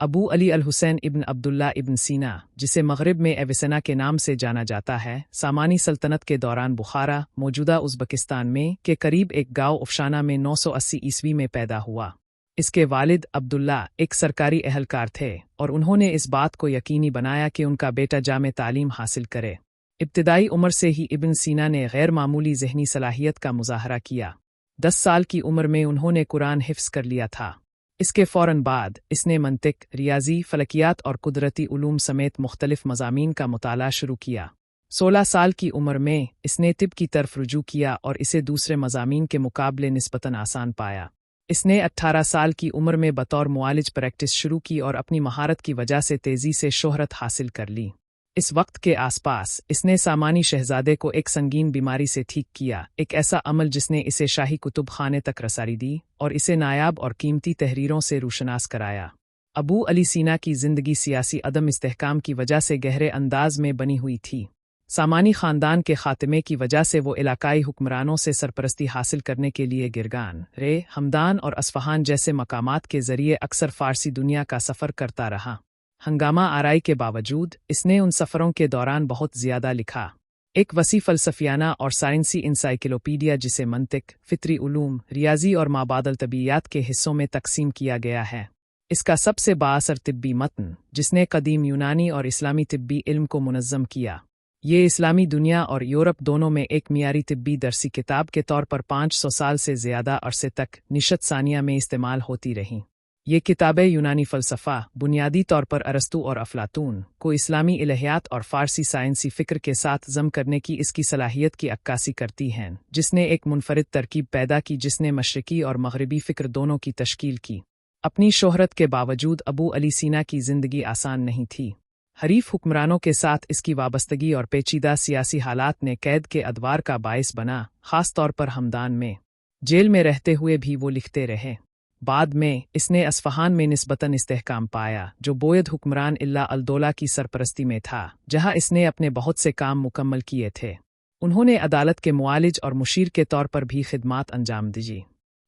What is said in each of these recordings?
अबू अली अल हुसैन इब्न अब्दुल्ला इब्न सीना, जिसे मगरिब में एविसेना के नाम से जाना जाता है, सामानी सल्तनत के दौरान बुखारा, मौजूदा उज़्बेकिस्तान में के करीब एक गांव उफशाना में 980 ईस्वी में पैदा हुआ। इसके वालिद अब्दुल्ला एक सरकारी एहलकार थे और उन्होंने इस बात को यकीनी बनाया कि उनका बेटा जामे तालीम हासिल करे। इब्तिदाई उम्र से ही इब्न सीना ने गैर मामूली ज़हनी सलाहियत का मुज़ाहरा किया। 10 साल की उम्र में उन्होंने कुरान हिफ्ज़ कर लिया था। इसके फ़ौरन बाद इसने मंतिक, रियाज़ी, फ़लकियात और कुदरती उलूम समेत मुख्तलिफ मज़ामीन का मुताला शुरू किया। 16 साल की उम्र में इसने तिब की तरफ रुजू किया और इसे दूसरे मज़ामीन के मुकाबले निस्बतन आसान पाया। इसने 18 साल की उम्र में बतौर मुआलिज प्रैक्टिस शुरू की और अपनी महारत की वजह से तेज़ी से शोहरत हासिल कर ली। इस वक्त के आसपास इसने सामानी शहजादे को एक संगीन बीमारी से ठीक किया, एक ऐसा अमल जिसने इसे शाही कुतुब खाने तक रसाई दी और इसे नायाब और कीमती तहरीरों से रूशनास कराया। अबू अली सीना की ज़िंदगी सियासी अदम इस्तेहकाम की वजह से गहरे अंदाज में बनी हुई थी। सामानी ख़ानदान के ख़ात्मे की वजह से वो इलाकाई हुक्मरानों से सरपरस्ती हासिल करने के लिए गिरगान, रे, हमदान और अस्फ़हान जैसे मकामात के ज़रिए अक्सर फ़ारसी दुनिया का सफ़र करता रहा। हंगामा आराई के बावजूद इसने उन सफ़रों के दौरान बहुत ज़्यादा लिखा। एक वसी फ़लसफ़ियाना और साइंसी इंसाइक्लोपीडिया जिसे मंतिक, फ़ितरी उलूम, रियाज़ी और माबादल तबीयात के हिस्सों में तक़सीम किया गया है। इसका सबसे बाअसर तिब्बी मतन, जिसने कदीम यूनानी और इस्लामी तिब्बी इल्म को मुनज़्ज़म किया, ये इस्लामी दुनिया और यूरोप दोनों में एक मियारी तिब्बी दरसी किताब के तौर पर 500 साल से ज़्यादा अरसे तक निशत सानिया में इस्तेमाल होती रहीं। ये किताबें यूनानी फ़लसफ़ा, बुनियादी तौर पर अरस्तू और अफ़लातून, को इस्लामी इलहियात और फ़ारसी साइंसी फ़िक्र के साथ ज़म करने की इसकी सलाहियत की अक्कासी करती हैं, जिसने एक मुनफरिद तरकीब पैदा की जिसने मशरिकी और मग़रिबी फ़िक्र दोनों की तश्कील की। अपनी शोहरत के बावजूद अबू अली सीना की ज़िंदगी आसान नहीं थी। हरीफ हुक्मरानों के साथ इसकी वाबस्तगी और पेचीदा सियासी हालात ने कैद के अदवार का बाइस बना, ख़ास तौर पर हमदान में। जेल में रहते हुए भी वो लिखते रहे। बाद में इसने अस्फ़हान में निस्बतन इस्तेहकाम पाया, जो बोयद हुक्मरान इल्ला अल-दौला की सरपरस्ती में था, जहाँ इसने अपने बहुत से काम मुकम्मल किए थे। उन्होंने अदालत के मुआलिज और मुशीर के तौर पर भी खिदमात अंजाम दी।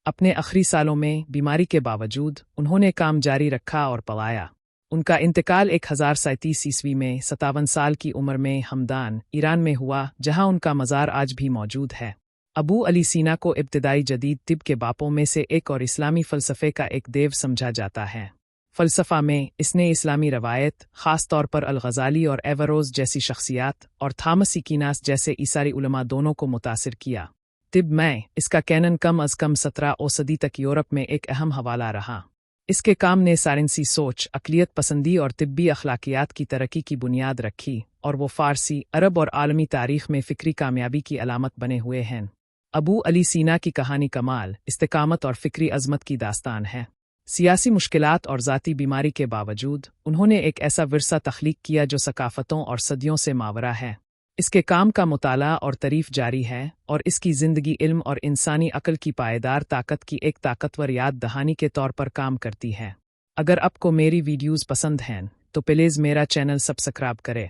अपने आखिरी सालों में बीमारी के बावजूद उन्होंने काम जारी रखा और पलाया। उनका इंतकाल 1037 ईस्वी में 57 साल की उम्र में हमदान, ईरान में हुआ, जहाँ उनका मज़ार आज भी मौजूद है। अबू अली सीना को इब्तिदाई जदीद तिब के बापों में से एक और इस्लामी फ़लसफ़े का एक देव समझा जाता है। फ़लसफ़ा में इसने इस्लामी रवायत, ख़ास तौर पर अल-ग़ज़ाली और एवरोज़ जैसी शख्सियात और थॉमस एक्विनास जैसे ईसारी उलमा दोनों को मुतासिर किया। तिब में इसका कैनन कम अज़ कम 17वीं सदी तक यूरोप में एक अहम हवाला रहा। इसके काम ने साइंसी सोच, अक़लियत पसंदी और तिब्बी अखलाकियात की तरक्की की बुनियाद रखी और वो फ़ारसी, अरब और आलमी तारीख़ में फ़िक्री कामयाबी की अलामत बने हुए हैं। अबू अली सीना की कहानी कमाल, इस्तिकामत और फ़िक्री अज़मत की दास्तान है। सियासी मुश्किलात और ज़ाती बीमारी के बावजूद उन्होंने एक ऐसा विरसा तख्लीक किया जो सकाफ़तों और सदियों से मावरा है। इसके काम का मुताला और तारीफ़ जारी है और इसकी ज़िंदगी इल्म और इंसानी अक़ल की पायदार ताकत की एक ताकतवर याद दहानी के तौर पर काम करती है। अगर आपको मेरी वीडियोज़ पसंद हैं तो प्लीज़ मेरा चैनल सब्सक्राइब करें।